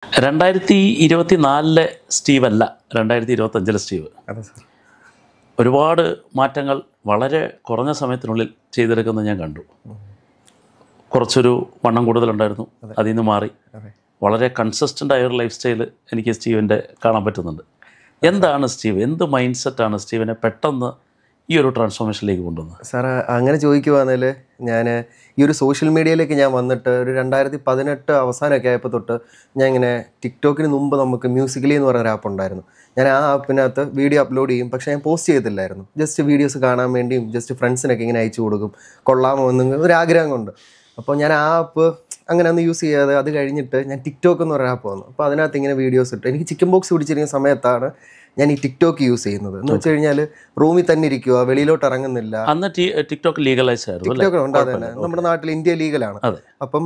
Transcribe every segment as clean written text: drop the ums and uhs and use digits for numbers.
2024 Steve അല്ല, 2025 Steve. ഒരുപാട് മാറ്റങ്ങൾ വളരെ കുറഞ്ഞ സമയത്തിനുള്ളിൽ ചെയ്തെടുക്കുന്നത് ഞാൻ കണ്ടു. കുറച്ചൊരു വണ്ണം കൂടുതലുണ്ടായിരുന്നു, അതിൽ നിന്ന് മാറി വളരെ കൺസിസ്റ്റൻ്റ് ആയൊരു ലൈഫ് സ്റ്റൈൽ എനിക്ക് സ്റ്റീവിൻ്റെ കാണാൻ പറ്റുന്നുണ്ട്. എന്താണ് സ്റ്റീവ്, എന്ത് മൈൻഡ് സെറ്റാണ് സ്റ്റീവിനെ പെട്ടെന്ന് ഈ ഒരു ട്രാൻസ്ഫോർമേഷനിലേക്ക് കൊണ്ടുവന്നത്? സാറ് അങ്ങനെ ചോദിക്കുവാണെങ്കിൽ ഞാൻ ഈ ഒരു സോഷ്യൽ മീഡിയയിലേക്ക് ഞാൻ വന്നിട്ട് ഒരു 2018 അവസാനമൊക്കെ ആയപ്പോൾ തൊട്ട് ഞാൻ ഇങ്ങനെ ടിക്ടോക്കിന് മുമ്പ് നമുക്ക് മ്യൂസിക്കലി എന്ന് പറയുന്ന ഒരു ആപ്പ് ഉണ്ടായിരുന്നു. ഞാൻ ആ ആപ്പിനകത്ത് വീഡിയോ അപ്ലോഡ് ചെയ്യും, പക്ഷേ ഞാൻ പോസ്റ്റ് ചെയ്തില്ലായിരുന്നു. ജസ്റ്റ് വീഡിയോസ് കാണാൻ വേണ്ടിയും ജസ്റ്റ് ഫ്രണ്ട്സിനൊക്കെ ഇങ്ങനെ അയച്ചു കൊടുക്കും, കൊള്ളാമോ എന്ന് ഒരു ആഗ്രഹം കൊണ്ട്. അപ്പോൾ ഞാൻ ആ ആപ്പ് അങ്ങനെ ഒന്ന് യൂസ് ചെയ്യാതെ അത് കഴിഞ്ഞിട്ട് ഞാൻ ടിക്ടോക്ക് എന്ന് പറയുന്ന ആപ്പ് വന്നു. അപ്പോൾ അതിനകത്ത് ഇങ്ങനെ വീഡിയോസ് ഇട്ട് എനിക്ക് ചിക്കൻ ബോക്സ് പിടിച്ചിരിക്കുന്ന സമയത്താണ് ഞാൻ ഈ ടിക്ടോക്ക് യൂസ് ചെയ്യുന്നത്. എന്ന് വെച്ച് കഴിഞ്ഞാൽ റൂമിൽ തന്നെ ഇരിക്കുക, വെളിയിലോട്ട് ഇറങ്ങുന്നില്ല. അന്ന് ടിക്ടോക്ക് ലീഗലൈസ് ആയിരുന്നു. ടിക്ടോക്ക് ഉണ്ട്, അത് തന്നെ നമ്മുടെ നാട്ടിൽ ഇന്ത്യ ലീഗലാണ്. അപ്പം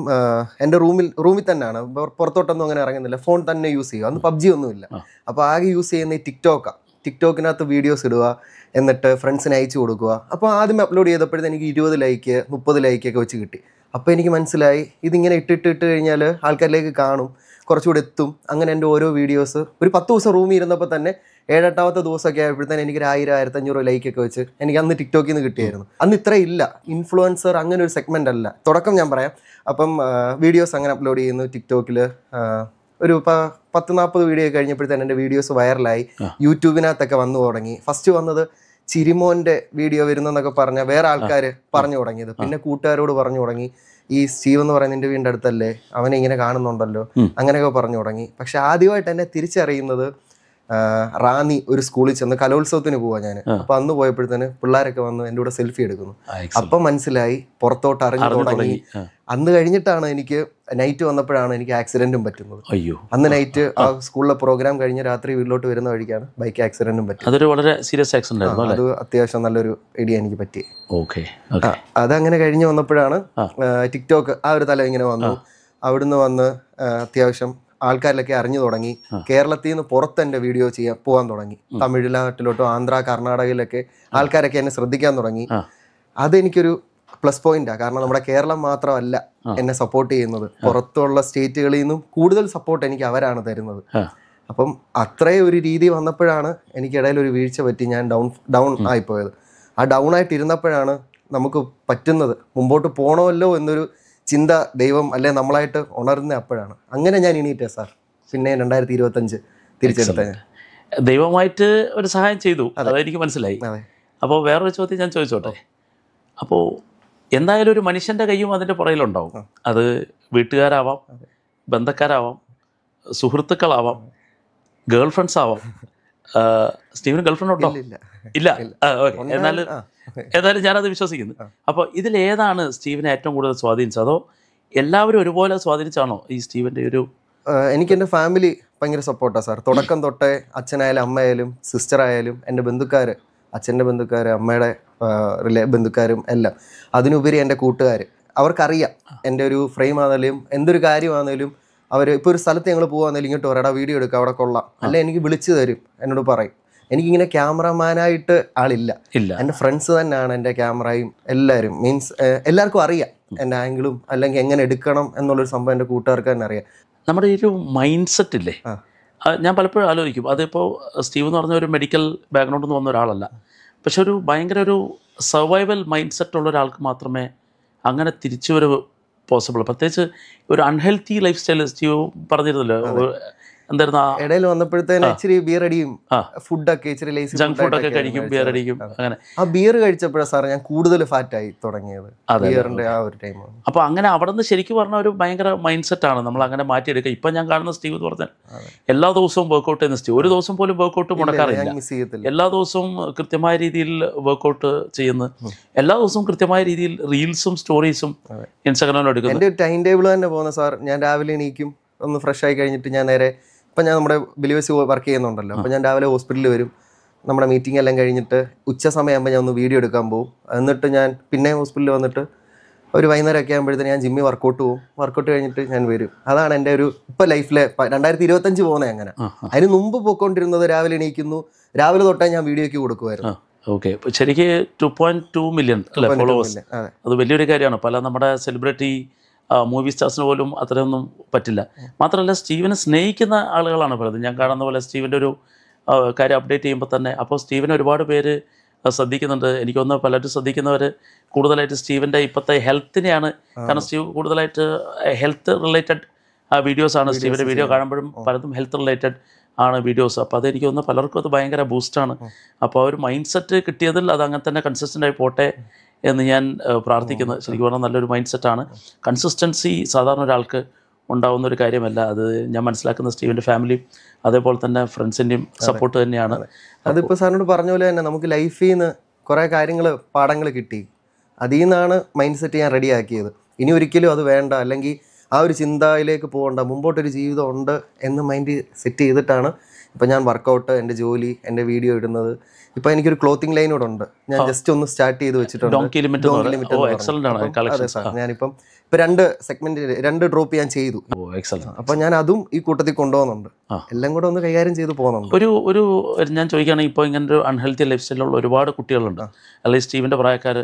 എൻ്റെ റൂമിൽ തന്നെയാണ്, പുറത്തോട്ടൊന്നും അങ്ങനെ ഇറങ്ങുന്നില്ല, ഫോൺ തന്നെ യൂസ് ചെയ്യുക. അന്ന് പബ്ജി ഒന്നുമില്ല. അപ്പോൾ ആകെ യൂസ് ചെയ്യുന്ന ഈ ടിക്ടോക്കിനകത്ത് വീഡിയോസ് ഇടുക, എന്നിട്ട് ഫ്രണ്ട്സിന് അയച്ചു കൊടുക്കുക. അപ്പോൾ ആദ്യം അപ്ലോഡ് ചെയ്തപ്പോഴത്തെ എനിക്ക് 20 ലൈക്ക് 30 ലൈക്കൊക്കെ വെച്ച് കിട്ടി. അപ്പോൾ എനിക്ക് മനസ്സിലായി ഇതിങ്ങനെ ഇട്ട് കഴിഞ്ഞാൽ ആൾക്കാരിലേക്ക് കാണും, കുറച്ചുകൂടെ എത്തും. അങ്ങനെ എൻ്റെ ഓരോ വീഡിയോസ് ഒരു 10 ദിവസം റൂമിൽ ഇരുന്നപ്പോൾ തന്നെ 7-8ാമത്തെ ദിവസമൊക്കെ ആയപ്പോഴത്തേന് എനിക്ക് 1000-1500 ലൈക്കൊക്കെ വെച്ച് എനിക്ക് അന്ന് ടിക്ടോക്കിൽ നിന്ന് കിട്ടിയായിരുന്നു. അന്ന് ഇത്രയില്ല, ഇൻഫ്ലുവൻസർ അങ്ങനെ ഒരു സെഗ്മെൻ്റ് അല്ല. തുടക്കം ഞാൻ പറയാം. അപ്പം വീഡിയോസ് അങ്ങനെ അപ്ലോഡ് ചെയ്യുന്നു ടിക്ടോക്കിൽ. ഒരു 10-40 വീഡിയോ കഴിഞ്ഞപ്പോഴത്തേന് എൻ്റെ വീഡിയോസ് വൈറലായി. യൂട്യൂബിനകത്തൊക്കെ വന്നു തുടങ്ങി. ഫസ്റ്റ് വന്നത് ചിരിമോൻ്റെ വീഡിയോ വരുന്നെന്നൊക്കെ പറഞ്ഞാൽ വേറെ ആൾക്കാർ പറഞ്ഞു തുടങ്ങിയത്. പിന്നെ കൂട്ടുകാരോട് പറഞ്ഞു തുടങ്ങി, ഈ സ്റ്റീവ് എന്ന് പറയുന്ന എൻ്റെ വീടിൻ്റെ അടുത്തല്ലേ, അവനെ ഇങ്ങനെ കാണുന്നുണ്ടല്ലോ, അങ്ങനെയൊക്കെ പറഞ്ഞു തുടങ്ങി. പക്ഷെ ആദ്യമായിട്ട് എന്നെ തിരിച്ചറിയുന്നത് റാന്നി ഒരു സ്കൂളിൽ ചെന്ന് കലോത്സവത്തിന് പോവാ ഞാൻ. അപ്പൊ അന്ന് പോയപ്പോഴത്തേന് പിള്ളേരൊക്കെ വന്ന് എൻ്റെ കൂടെ സെൽഫി എടുക്കുന്നു. അപ്പം മനസ്സിലായി പുറത്തോട്ട് ഇറങ്ങി തുടങ്ങി. അന്ന് കഴിഞ്ഞിട്ടാണ് എനിക്ക് നൈറ്റ് വന്നപ്പോഴാണ് എനിക്ക് ആക്സിഡന്റും പറ്റുന്നത്. അന്ന് നൈറ്റ് ആ സ്കൂളിലെ പ്രോഗ്രാം കഴിഞ്ഞ് രാത്രി വീട്ടിലോട്ട് വരുന്ന വഴിക്കാണ് ബൈക്ക് ആക്സിഡന്റും പറ്റുന്നത്. അതൊരു വളരെ സീരിയസ് ആക്സിഡന്റ് ആയിരുന്നു. അത് അത്യാവശ്യം നല്ലൊരു ഐഡിയ എനിക്ക് പറ്റി. അതങ്ങനെ കഴിഞ്ഞ് വന്നപ്പോഴാണ് ടിക്ടോക്ക് ആ ഒരു തലം ഇങ്ങനെ വന്നു. അവിടുന്ന് വന്ന് അത്യാവശ്യം ആൾക്കാരിലൊക്കെ അറിഞ്ഞു തുടങ്ങി. കേരളത്തിൽ നിന്ന് പുറത്ത് എൻ്റെ വീഡിയോ പോകാൻ തുടങ്ങി. തമിഴ്നാട്ടിലോട്ടോ ആന്ധ്ര കർണാടകയിലൊക്കെ ആൾക്കാരൊക്കെ എന്നെ ശ്രദ്ധിക്കാൻ തുടങ്ങി. അതെനിക്കൊരു പ്ലസ് പോയിന്റാണ്. കാരണം നമ്മുടെ കേരളം മാത്രമല്ല എന്നെ സപ്പോർട്ട് ചെയ്യുന്നത്, പുറത്തുള്ള സ്റ്റേറ്റുകളിൽ നിന്നും കൂടുതൽ സപ്പോർട്ട് എനിക്ക് അവരാണ് തരുന്നത്. അപ്പം അത്രയും ഒരു രീതി വന്നപ്പോഴാണ് എനിക്കിടയിൽ ഒരു വീഴ്ച പറ്റി ഞാൻ ഡൗൺ ആയിപ്പോയത്. ആ ഡൗൺ ആയിട്ട് ഇരുന്നപ്പോഴാണ് നമുക്ക് പറ്റുന്നത് മുമ്പോട്ട് പോകണമല്ലോ എന്നൊരു ചിന്ത ദൈവം അല്ലെ നമ്മളായിട്ട് ഉണർന്ന അപ്പോഴാണ്. അങ്ങനെ ഞാൻ എണീറ്റേ സാർ. പിന്നെ 2025 തിരിച്ചെടുത്ത ദൈവമായിട്ട് ഒരു സഹായം ചെയ്തു, അതെനിക്ക് മനസ്സിലായി. അപ്പോൾ വേറൊരു ചോദ്യം ഞാൻ ചോദിച്ചോട്ടെ. അപ്പോൾ എന്തായാലും ഒരു മനുഷ്യൻ്റെ കയ്യും അതിൻ്റെ പുറയിലുണ്ടാവും. അത് വീട്ടുകാരാവാം, ബന്ധക്കാരാവാം, സുഹൃത്തുക്കളാവാം, ഗേൾ ഫ്രണ്ട്സ് ആവാം. സ്റ്റീവിന് ഗേൾ ഫ്രണ്ട് ഉണ്ടോ? ഇല്ല. ഓക്കെ, എന്നാലും ഞാനത് വിശ്വസിക്കുന്നു. അപ്പോൾ ഇതിലേതാണ് സ്റ്റീവിനെ ഏറ്റവും കൂടുതൽ സ്വാധീനിച്ചത്? അതോ എല്ലാവരും ഒരുപോലെ സ്വാധീനിച്ചാണോ ഈ സ്റ്റീവിൻ്റെ ഒരു? എനിക്ക് എൻ്റെ ഫാമിലി ഭയങ്കര സപ്പോർട്ടാണ് സാർ. തുടക്കം തൊട്ടേ അച്ഛനായാലും അമ്മയായാലും സിസ്റ്ററായാലും എൻ്റെ ബന്ധുക്കാർ, അച്ഛൻ്റെ ബന്ധുക്കാർ, അമ്മയുടെ ബന്ധുക്കാരും എല്ലാം, അതിനുപരി എൻ്റെ കൂട്ടുകാർ, അവർക്കറിയാം എൻ്റെ ഒരു ഫ്രെയിം ആണെങ്കിലും എന്തൊരു കാര്യമാണെങ്കിലും അവർ ഇപ്പോൾ ഒരു സ്ഥലത്ത് ഞങ്ങൾ പോകുകയാണെങ്കിലും ഇങ്ങോട്ട് പറയടാ വീഡിയോ എടുക്കുക, അവിടെ കൊള്ളാം, അല്ലെ എനിക്ക് വിളിച്ചു തരും, എന്നോട് പറയും. എനിക്കിങ്ങനെ ക്യാമറമാനായിട്ട് ആളില്ല, എൻ്റെ ഫ്രണ്ട്സ് തന്നെയാണ് എൻ്റെ ക്യാമറയും എല്ലാവരും. മീൻസ് എല്ലാവർക്കും അറിയാം എൻ്റെ ആംഗിളും അല്ലെങ്കിൽ എങ്ങനെ എടുക്കണം എന്നുള്ളൊരു സംഭവം എൻ്റെ കൂട്ടുകാർക്ക് തന്നെ അറിയാം. നമ്മുടെ ഈ ഒരു മൈൻഡ് സെറ്റ് ഇല്ലേ, ഞാൻ പലപ്പോഴും ആലോചിക്കും. അതിപ്പോൾ സ്റ്റീവ് എന്ന് പറഞ്ഞ ഒരു മെഡിക്കൽ ബാക്ക്ഗ്രൗണ്ടിൽ നിന്ന് വന്ന ഒരാളല്ല, പക്ഷെ ഒരു ഭയങ്കര ഒരു സർവൈവൽ മൈൻഡ് സെറ്റ് ഉള്ള ഒരാൾക്ക് മാത്രമേ അങ്ങനെ തിരിച്ചു വരവ് പോസിബിൾ. പ്രത്യേകിച്ച് ഒരു അൺഹെൽത്തി ലൈഫ് സ്റ്റൈൽ സ്റ്റീവ് പറഞ്ഞിരുന്നല്ലോ. എന്തായിരുന്നു ഇടയിൽ വന്നപ്പോഴത്തേന് ഇച്ചിരി ബിയർ അടിയും ഫുഡൊക്കെ ഇച്ചിരി ലേസി ജങ്ക് ഫുഡൊക്കെ കഴിക്കും, ബിയർ അടിക്കും. അങ്ങനെ ആ ബിയർ കഴിച്ചപ്പോഴാണ് സാർ ഞാൻ കൂടുതൽ ഫാറ്റായി തുടങ്ങിയത്, ബിയറിന്റെ ആ ഒരു ടൈം. അപ്പോൾ അങ്ങനെ അവിടെ നിന്ന് ശരിക്കും പറഞ്ഞ ഒരു ഭയങ്കര മൈൻഡ് സെറ്റാണ് നമ്മൾ അങ്ങനെ മാറ്റിയെടുക്കുക. ഇപ്പം ഞാൻ കാണുന്ന സ്റ്റീവ് എന്ന് പറഞ്ഞാൽ എല്ലാ ദിവസവും വർക്കൗട്ട് ചെയ്യുന്ന സ്റ്റീവ്. ഒരു ദിവസം പോലും വർക്കൗട്ട് മുടക്കാറില്ല. എല്ലാ ദിവസവും കൃത്യമായ രീതിയിൽ വർക്കൗട്ട് ചെയ്യുന്നു. എല്ലാ ദിവസവും കൃത്യമായ രീതിയിൽ റീൽസും സ്റ്റോറീസും ഇൻസ്റ്റാഗ്രാമിൽ എടുക്കുന്നു. എൻ്റെ ടൈം ടേബിൾ തന്നെ പോകുന്ന സാർ. ഞാൻ രാവിലെ എണീക്കും, ഒന്ന് ഫ്രഷ് ആയി കഴിഞ്ഞിട്ട് ഞാൻ നേരെ ഇപ്പം ഞാൻ നമ്മുടെ ബിലീവേഴ്സ് വർക്ക് ചെയ്യുന്നുണ്ടല്ലോ, അപ്പോൾ ഞാൻ രാവിലെ ഹോസ്പിറ്റലിൽ വരും. നമ്മുടെ മീറ്റിംഗ് എല്ലാം കഴിഞ്ഞിട്ട് ഉച്ച സമയമാകുമ്പോൾ ഞാൻ ഒന്ന് വീഡിയോ എടുക്കാൻ പോകും. എന്നിട്ട് ഞാൻ പിന്നെ ഹോസ്പിറ്റലിൽ വന്നിട്ട് ഒരു വൈകുന്നേരമൊക്കെ ആകുമ്പോഴത്തേന് ഞാൻ ജിമ്മിൽ വർക്കൗട്ട് പോകും. വർക്കൗട്ട് കഴിഞ്ഞിട്ട് ഞാൻ വരും. അതാണ് എൻ്റെ ഒരു ഇപ്പം ലൈഫിലെ 2025 പോകുന്നത്. അങ്ങനെ അതിന് മുമ്പ് പോയിക്കൊണ്ടിരുന്നത് രാവിലെ എണീക്കുന്നു, രാവിലെ തൊട്ടേ ഞാൻ വീഡിയോയ്ക്ക് കൊടുക്കുമായിരുന്നു. ഓക്കെ, ശരിക്കും 2.2 മില്യൺ അല്ലേ ഫോളോവേഴ്സ്? അത് വലിയൊരു കാര്യമാണ്. പല നമ്മുടെ സെലിബ്രിറ്റി മൂവി സ്റ്റാർസിന് പോലും അത്രയൊന്നും പറ്റില്ല. മാത്രമല്ല സ്റ്റീവിനെ സ്നേഹിക്കുന്ന ആളുകളാണ് പലതും. ഞാൻ കാണുന്ന പോലെ സ്റ്റീവിൻ്റെ ഒരു കാര്യം അപ്ഡേറ്റ് ചെയ്യുമ്പോൾ തന്നെ അപ്പോൾ സ്റ്റീവിനെ ഒരുപാട് പേര് ശ്രദ്ധിക്കുന്നുണ്ട്. എനിക്കൊന്ന് പലരും ശ്രദ്ധിക്കുന്നവർ കൂടുതലായിട്ട് സ്റ്റീവിൻ്റെ ഇപ്പോഴത്തെ ഹെൽത്തിനെയാണ്. കാരണം സ്റ്റീവ് കൂടുതലായിട്ട് ഹെൽത്ത് റിലേറ്റഡ് വീഡിയോസാണ്. സ്റ്റീവിൻ്റെ വീഡിയോ കാണുമ്പോഴും പലതും ഹെൽത്ത് റിലേറ്റഡ് ആണ് വീഡിയോസ്. അപ്പോൾ അതെനിക്ക് തോന്നുന്നു പലർക്കും അത് ഭയങ്കര ബൂസ്റ്റാണ്. അപ്പോൾ ആ ഒരു മൈൻഡ് സെറ്റ് കിട്ടിയതിൽ അത് അങ്ങനെ തന്നെ കൺസിസ്റ്റൻ്റായി പോട്ടെ എന്ന് ഞാൻ പ്രാർത്ഥിക്കുന്നത്. ശരിക്കും പറഞ്ഞാൽ നല്ലൊരു മൈൻഡ് സെറ്റാണ്. കൺസിസ്റ്റൻസി സാധാരണ ഒരാൾക്ക് ഉണ്ടാവുന്ന ഒരു കാര്യമല്ല. അത് ഞാൻ മനസ്സിലാക്കുന്ന സ്റ്റീവിൻ്റെ ഫാമിലിയും അതേപോലെ തന്നെ ഫ്രണ്ട്സിൻ്റെയും സപ്പോർട്ട് തന്നെയാണ്. അതിപ്പോൾ സാറിനോട് പറഞ്ഞ പോലെ തന്നെ നമുക്ക് ലൈഫിൽ നിന്ന് കുറേ കാര്യങ്ങൾ പാഠങ്ങൾ കിട്ടി. അതിൽ നിന്നാണ് മൈൻഡ് സെറ്റ് ഞാൻ റെഡിയാക്കിയത്. ഇനി ഒരിക്കലും അത് വേണ്ട, അല്ലെങ്കിൽ ആ ഒരു ചിന്തയിലേക്ക് പോകണ്ട, മുമ്പോട്ടൊരു ജീവിതം ഉണ്ട് എന്ന് മൈൻഡ് സെറ്റ് ചെയ്തിട്ടാണ് ഇപ്പം ഞാൻ വർക്കൗട്ട്, എൻ്റെ ജോലി, എൻ്റെ വീഡിയോ ഇടുന്നത്. ഇപ്പം എനിക്കൊരു ക്ലോത്തിങ് ലൈൻ കൂടെ ഉണ്ട്. ഞാൻ ജസ്റ്റ് ഒന്ന് സ്റ്റാർട്ട് ചെയ്ത് വെച്ചിട്ടുണ്ട്. അതെ സാർ, ഞാനിപ്പം ഇപ്പം 2 സെഗ്മെന്റ് 2 ഡ്രോപ്പ് ഞാൻ ചെയ്തു. അപ്പം ഞാൻ അതും ഈ കൂട്ടത്തിൽ കൊണ്ടുപോകുന്നുണ്ട്. എല്ലാം കൂടെ ഒന്ന് കൈകാര്യം ചെയ്ത് പോകുന്നുണ്ട്. ഒരു ഞാൻ ചോദിക്കുകയാണെങ്കിൽ ഇപ്പോൾ ഇങ്ങനെ ഒരു അൺഹെൽത്തി ലൈഫ് സ്റ്റൈലുള്ള ഒരുപാട് കുട്ടികളുണ്ട്, അല്ലെങ്കിൽ സ്റ്റീവിൻ്റെ പ്രായക്കാർ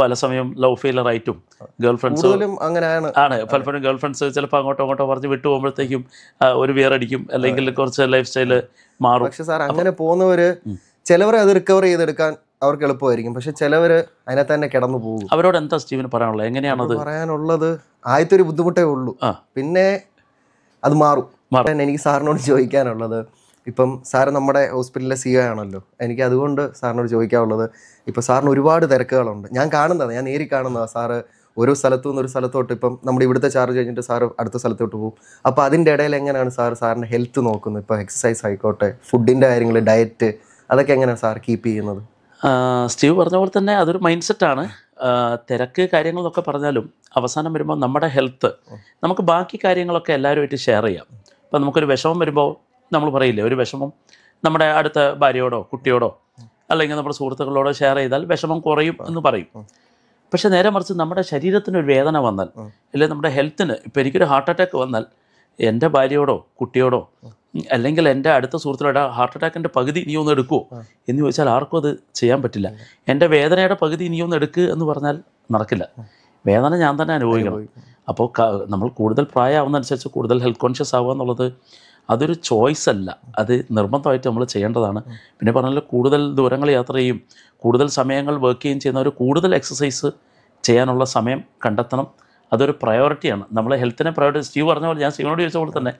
പല സമയം ലവ് ഫെയിലർ ആയിട്ടും ഗേൾ ഫ്രണ്ട്സും അങ്ങനെയാണ് പലപ്പോഴും ഗേൾ ഫ്രണ്ട്സ് ചിലപ്പോൾ അങ്ങോട്ടോ പറഞ്ഞ് വിട്ടു പോകുമ്പോഴത്തേക്കും ഒരു വിയറടിക്കും, അല്ലെങ്കിൽ കുറച്ച് ലൈഫ് സ്റ്റൈല് മാറും. പക്ഷെ സാർ അങ്ങനെ പോകുന്നവര് ചിലവർ അത് റിക്കവർ ചെയ്തെടുക്കാൻ അവർക്ക് എളുപ്പമായിരിക്കും, പക്ഷെ ചിലവർ അതിനകത്ത് തന്നെ കിടന്നു പോകും. അവരോട് എന്താ സ്റ്റീവിന് പറയാനുള്ളത്? എങ്ങനെയാണത് പറയാനുള്ളത്? ആദ്യത്തെ ഒരു ബുദ്ധിമുട്ടേ ഉള്ളൂ, പിന്നെ അത് മാറും. എനിക്ക് സാറിനോട് ചോദിക്കാനുള്ളത്, ഇപ്പം സാറ് നമ്മുടെ ഹോസ്പിറ്റലിലെ CEO ആണല്ലോ, എനിക്ക് അതുകൊണ്ട് സാറിനോട് ചോദിക്കാനുള്ളത്, ഇപ്പോൾ സാറിന് ഒരുപാട് തിരക്കുകളുണ്ട്. ഞാൻ കാണുന്നതാണ്, ഞാൻ നേരി കാണുന്നതാണ്. സാറ് ഒരു സ്ഥലത്തു നിന്ന് ഒരു സ്ഥലത്തോട്ട്, ഇപ്പം നമ്മുടെ ഇവിടുത്തെ ചാർജ് കഴിഞ്ഞിട്ട് സാറ് അടുത്ത സ്ഥലത്തോട്ട് പോകും. അപ്പോൾ അതിൻ്റെ ഇടയിൽ എങ്ങനെയാണ് സാറിൻ്റെ ഹെൽത്ത് നോക്കുന്നത്? ഇപ്പോൾ എക്സസൈസ് ആയിക്കോട്ടെ, ഫുഡിൻ്റെ കാര്യങ്ങൾ, ഡയറ്റ്, അതൊക്കെ എങ്ങനെയാണ് സാർ കീപ്പ് ചെയ്യുന്നത്? സ്റ്റീവ് പറഞ്ഞ പോലെ തന്നെ അതൊരു മൈൻഡ് സെറ്റാണ്. തിരക്ക് കാര്യങ്ങളൊക്കെ പറഞ്ഞാലും അവസാനം വരുമ്പോൾ നമ്മുടെ ഹെൽത്ത്, നമുക്ക് ബാക്കി കാര്യങ്ങളൊക്കെ എല്ലാവരുമായിട്ട് ഷെയർ ചെയ്യാം. ഇപ്പം നമുക്കൊരു വിഷമം വരുമ്പോൾ നമ്മൾ പറയില്ലേ, ഒരു വിഷമം നമ്മുടെ അടുത്ത ഭാര്യയോടോ കുട്ടിയോടോ അല്ലെങ്കിൽ നമ്മുടെ സുഹൃത്തുക്കളോടോ ഷെയർ ചെയ്താൽ വിഷമം കുറയും എന്ന് പറയും. പക്ഷെ നേരെ മറിച്ച് നമ്മുടെ ശരീരത്തിനൊരു വേദന വന്നാൽ, അല്ലെങ്കിൽ നമ്മുടെ ഹെൽത്തിന്, ഇപ്പോൾ എനിക്കൊരു ഹാർട്ട് അറ്റാക്ക് വന്നാൽ എൻ്റെ ഭാര്യയോടോ കുട്ടിയോടോ അല്ലെങ്കിൽ എൻ്റെ അടുത്ത സുഹൃത്തിനോട് ഹാർട്ട് അറ്റാക്കിൻ്റെ പകുതി നീ ഒന്ന് എടുക്കുമോ എന്ന് ചോദിച്ചാൽ ആർക്കും അത് ചെയ്യാൻ പറ്റില്ല. എൻ്റെ വേദനയുടെ പകുതി നീ ഒന്ന് എടുക്കുക എന്ന് പറഞ്ഞാൽ നടക്കില്ല. വേദന ഞാൻ തന്നെ അനുഭവിക്കണം. അപ്പോൾ നമ്മൾ കൂടുതൽ പ്രായമാവുന്നതനുസരിച്ച് കൂടുതൽ ഹെൽത്ത് കോൺഷ്യസ് ആവുക എന്നുള്ളത് അതൊരു ചോയ്സ് അല്ല, അത് നിർബന്ധമായിട്ട് നമ്മൾ ചെയ്യേണ്ടതാണ്. പിന്നെ പറഞ്ഞാൽ കൂടുതൽ ദൂരങ്ങൾ യാത്ര ചെയ്യും, കൂടുതൽ സമയങ്ങൾ വർക്ക് ചെയ്യുന്നവർ കൂടുതൽ എക്സസൈസ് ചെയ്യാനുള്ള സമയം കണ്ടെത്തണം. അതൊരു പ്രയോറിറ്റിയാണ്. നമ്മൾ ഹെൽത്തിനെ പ്രയോറിറ്റി, സ്റ്റീവ് പറഞ്ഞ പോലെ, ഞാൻ സ്റ്റീവിനോട് ചോദിച്ച പോലെ തന്നെ,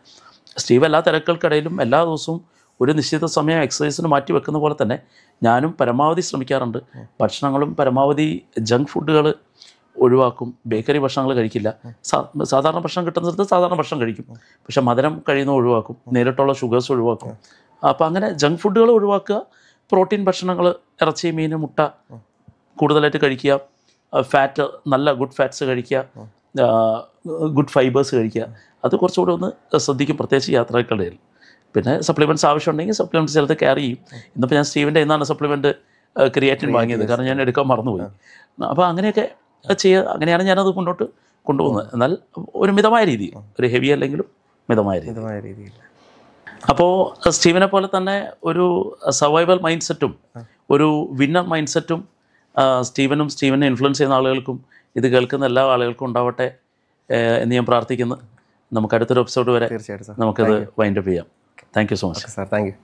സ്റ്റീവ് എല്ലാ തിരക്കുകൾക്കിടയിലും എല്ലാ ദിവസവും ഒരു നിശ്ചിത സമയം എക്സസൈസിന് മാറ്റി വെക്കുന്ന പോലെ തന്നെ ഞാനും പരമാവധി ശ്രമിക്കാറുണ്ട്. ഭക്ഷണങ്ങളും പരമാവധി ജങ്ക് ഫുഡുകൾ ഒഴിവാക്കും, ബേക്കറി ഭക്ഷണങ്ങൾ കഴിക്കില്ല. സാധാരണ ഭക്ഷണം കിട്ടുന്നിടത്ത് സാധാരണ ഭക്ഷണം കഴിക്കും, പക്ഷെ മധുരം കഴിയുന്നത് ഒഴിവാക്കും, നേരിട്ടുള്ള ഷുഗേഴ്സ് ഒഴിവാക്കും. അപ്പോൾ അങ്ങനെ ജങ്ക് ഫുഡുകൾ ഒഴിവാക്കുക, പ്രോട്ടീൻ ഭക്ഷണങ്ങൾ, ഇറച്ചി, മീൻ, മുട്ട കൂടുതലായിട്ട് കഴിക്കുക, ഫാറ്റ്, നല്ല ഗുഡ് ഫാറ്റ്സ് കഴിക്കുക, ഗുഡ് ഫൈബേഴ്സ് കഴിക്കുക. അത് കുറച്ചുകൂടെ ഒന്ന് ശ്രദ്ധിക്കും, പ്രത്യേകിച്ച് യാത്രക്കിടയിൽ. പിന്നെ സപ്ലിമെൻറ്റ്സ് ആവശ്യമുണ്ടെങ്കിൽ സപ്ലിമെൻറ്റ്സ് ചിലത് ക്യാരി ചെയ്യും. ഇന്നിപ്പോൾ ഞാൻ സ്റ്റീവിൻ്റെ ഇന്നാണ് സപ്ലിമെൻറ്റ് ക്രിയേറ്റിൻ വാങ്ങിയത്, കാരണം ഞാൻ എടുക്കാൻ മറന്നുപോയി. അപ്പോൾ അങ്ങനെയൊക്കെ ചെയ്യുക, അങ്ങനെയാണ് ഞാനത് മുന്നോട്ട് കൊണ്ടുപോകുന്നത്. എന്നാൽ ഒരു മിതമായ രീതിയിൽ, ഒരു ഹെവി അല്ലെങ്കിലും മിതമായ രീതിയിൽ. അപ്പോൾ സ്റ്റീവിനെ പോലെ തന്നെ ഒരു സർവൈവൽ മൈൻഡ് സെറ്റും ഒരു വിന്നർ മൈൻഡ് സെറ്റും സ്റ്റീവനെ ഇൻഫ്ലുവൻസ് ചെയ്യുന്ന ആളുകൾക്കും ഇത് കേൾക്കുന്ന എല്ലാ ആളുകൾക്കും ഉണ്ടാവട്ടെ എന്ന് ഞാൻ പ്രാർത്ഥിക്കുന്നു. നമുക്ക് അടുത്തൊരു എപ്പിസോഡ് വരെ നമുക്കത് വൈൻഡപ്പ് ചെയ്യാം. Thank you so much. Sir, thank you.